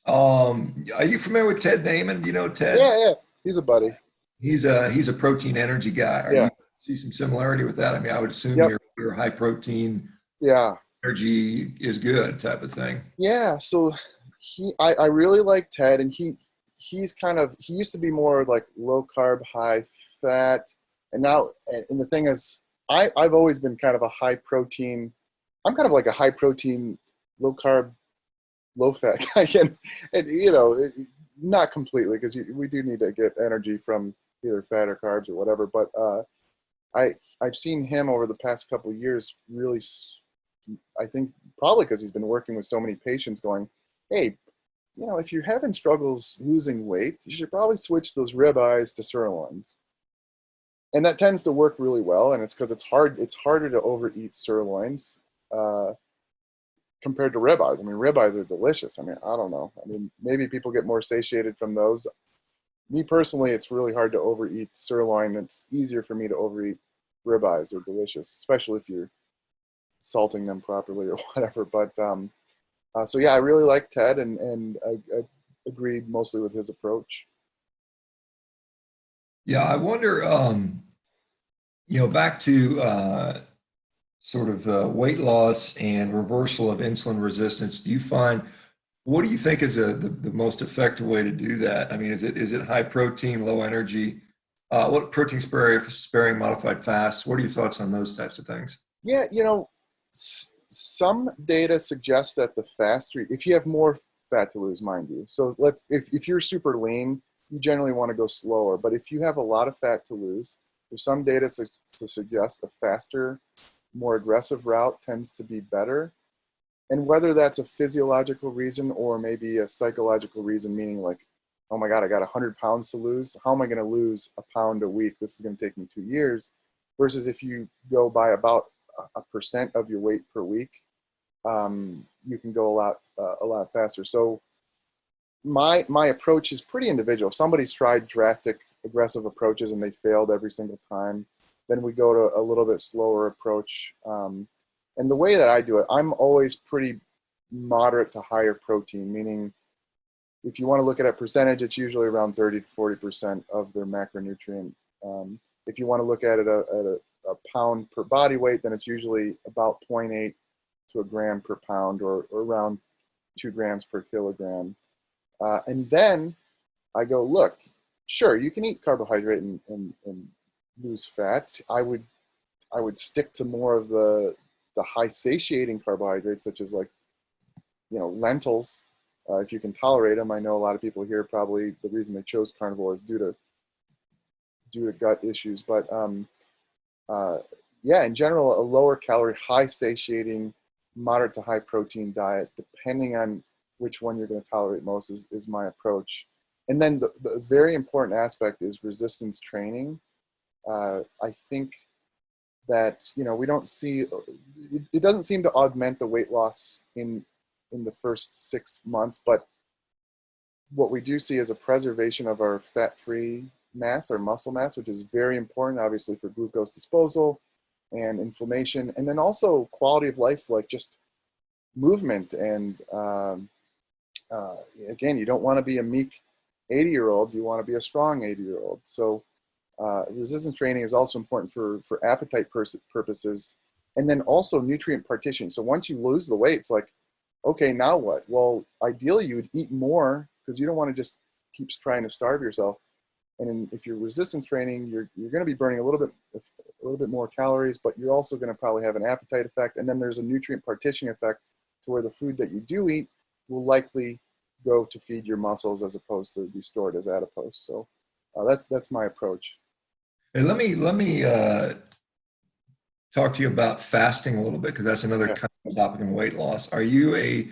Are you familiar with Ted Naiman? You know Ted? Yeah, he's a buddy. He's a protein energy guy. Are you see some similarity with that? I mean, I would assume your high protein energy is good type of thing. Yeah, so I really like Ted, and he used to be more like low carb, high fat, and now, and the thing is, I've always been kind of a high protein. I'm kind of like a high protein, low carb, low fat guy, and you know, not completely, because we do need to get energy from either fat or carbs or whatever. But I've seen him over the past couple of years really, I think probably because he's been working with so many patients, going, hey, you know, if you're having struggles losing weight, you should probably switch those ribeyes to sirloins. And that tends to work really well, and it's because it's harder to overeat sirloins compared to ribeyes. I mean, ribeyes are delicious. I mean, I don't know. I mean, maybe people get more satiated from those. Me personally, it's really hard to overeat sirloin. It's easier for me to overeat ribeyes. They're delicious, especially if you're salting them properly or whatever. But so yeah, I really like Ted, and I agree mostly with his approach. Yeah, I wonder, back to sort of weight loss and reversal of insulin resistance. What do you think is the most effective way to do that? I mean, is it high protein, low energy? What protein sparing modified fasts? What are your thoughts on those types of things? Yeah, some data suggests that the faster, if you have more fat to lose, mind you. So if you're super lean, you generally want to go slower. But if you have a lot of fat to lose, there's some data to suggest a faster, more aggressive route tends to be better. And whether that's a physiological reason or maybe a psychological reason, meaning like, oh my God, I got 100 pounds to lose. How am I going to lose a pound a week? This is going to take me 2 years. Versus if you go by about a percent of your weight per week, you can go a lot faster. So my approach is pretty individual. If somebody's tried drastic, aggressive approaches and they failed every single time, then we go to a little bit slower approach. And the way that I do it, I'm always pretty moderate to higher protein, meaning if you want to look at a percentage, it's usually around 30 to 40% of their macronutrient. If you want to look at it at a pound per body weight, then it's usually about 0.8 to a gram per pound, or around 2 grams per kilogram. And then I go, look, sure, you can eat carbohydrate and lose fat. I would stick to more of the high satiating carbohydrates, such as like, lentils, if you can tolerate them. I know a lot of people here, probably the reason they chose carnivore is due to gut issues. But yeah, in general, a lower calorie, high satiating, moderate to high protein diet, depending on which one you're going to tolerate most, is my approach. And then the very important aspect is resistance training. I think that we don't see it doesn't seem to augment the weight loss in the first 6 months, but what we do see is a preservation of our fat-free mass, our muscle mass, which is very important, obviously, for glucose disposal and inflammation, and then also quality of life, like just movement. And again, you don't want to be a meek 80-year-old, you want to be a strong 80-year-old. So resistance training is also important for appetite purposes, and then also nutrient partition. So once you lose the weight, it's like, okay, now what? Well, ideally you would eat more, because you don't want to just keep trying to starve yourself. And if you're resistance training, you're going to be burning a little bit more calories, but you're also going to probably have an appetite effect. And then there's a nutrient partitioning effect, to where the food that you do eat will likely go to feed your muscles as opposed to be stored as adipose. So that's my approach. Hey, let me talk to you about fasting a little bit, because that's another Yeah. kind of topic in weight loss. Are you a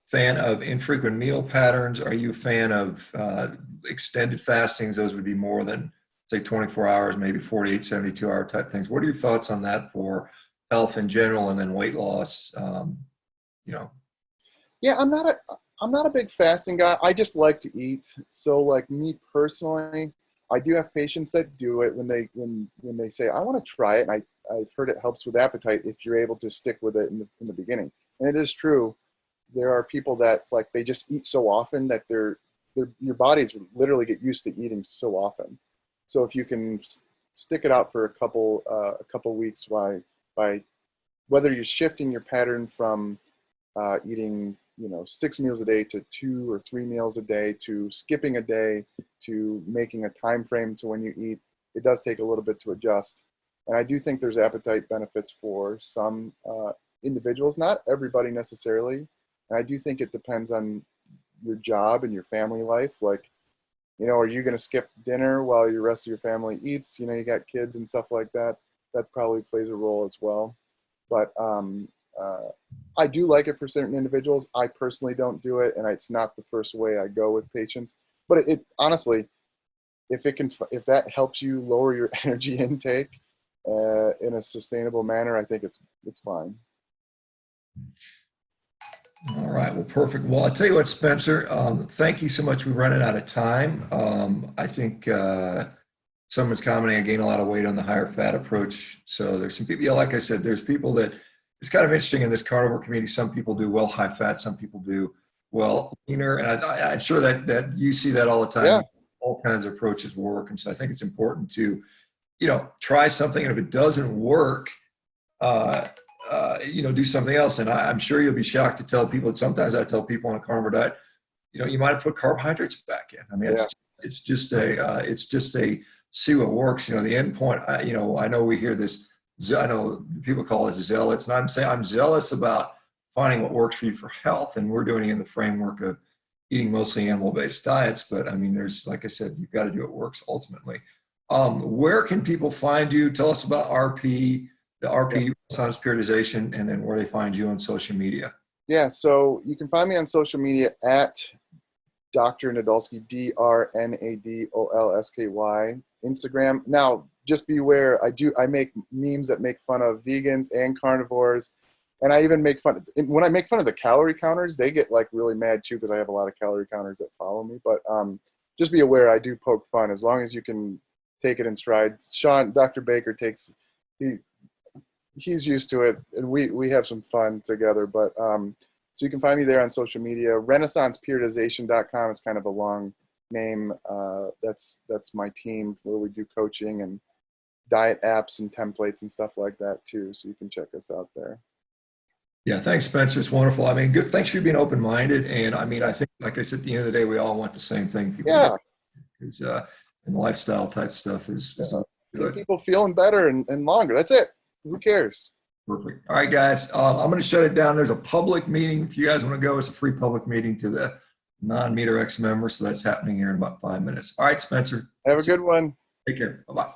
fan of infrequent meal patterns? Are you a fan of extended fastings? Those would be more than, say, 24 hours, maybe 48, 72-hour type things. What are your thoughts on that for health in general and then weight loss? You know, Yeah, I'm not a big fasting guy. I just like to eat. So like me personally, I do have patients that do it when they say, I want to try it. And I've heard it helps with appetite if you're able to stick with it in the beginning. And it is true. There are people that like they just eat so often that your bodies literally get used to eating so often. So if you can stick it out for a couple weeks, by whether you're shifting your pattern from eating 6 meals a day to 2 or 3 meals a day, to skipping a day, to making a time frame to when you eat, it does take a little bit to adjust. And I do think there's appetite benefits for some individuals, not everybody necessarily. And I do think it depends on your job and your family life. Like, are you going to skip dinner while your rest of your family eats? You got kids and stuff like that. That probably plays a role as well. But uh, I do like it for certain individuals. I personally don't do it, and it's not the first way I go with patients. But it honestly, if that helps you lower your energy intake in a sustainable manner, I think it's fine. All right. Well, perfect. Well, I'll tell you what, Spencer, thank you so much. We're running out of time. I think someone's commenting, I gain a lot of weight on the higher fat approach. So there's some people, yeah, like I said, there's people that it's kind of interesting in this carnivore community. Some people do well high fat, some people do well leaner. And I'm sure that you see that all the Yeah. time. All kinds of approaches work. And so I think it's important to, try something. And if it doesn't work, uh, do something else. And I'm sure you'll be shocked to tell people that sometimes I tell people on a carnivore diet, you might have put carbohydrates back in. I mean, Yeah. it's just a see what works. The end point. I know we hear this. I know people call us zealots, and I'm saying I'm zealous about finding what works for you for health, and we're doing it in the framework of eating mostly animal-based diets. But I mean, there's, like I said, you've got to do what works ultimately. Where can people find you? Tell us about RP, the RP Renaissance periodization, and then where they find you on social media. Yeah. So you can find me on social media at Dr. Nadolsky, DrNadolsky, Instagram. Now, just beware, I make memes that make fun of vegans and carnivores. And I even make fun, when I make fun of the calorie counters, they get like really mad too, because I have a lot of calorie counters that follow me. But just be aware, I do poke fun as long as you can take it in stride. Dr. Baker he's used to it, and we have some fun together. But so you can find me there on social media. RenaissancePeriodization.com is kind of a long name. That's my team where we do coaching and diet apps and templates and stuff like that too. So you can check us out there. Yeah, thanks, Spencer. It's wonderful. I mean, good. Thanks for being open-minded. And I mean, I think, like I said, at the end of the day, we all want the same thing. Yeah. Is and lifestyle type stuff is good. People feeling better and longer. That's it. Who cares? Perfect. All right, guys. I'm going to shut it down. There's a public meeting. If you guys want to go, it's a free public meeting to the non-Meter X members. So that's happening here in about 5 minutes. All right, Spencer. Have a good one. Take care. Bye-bye.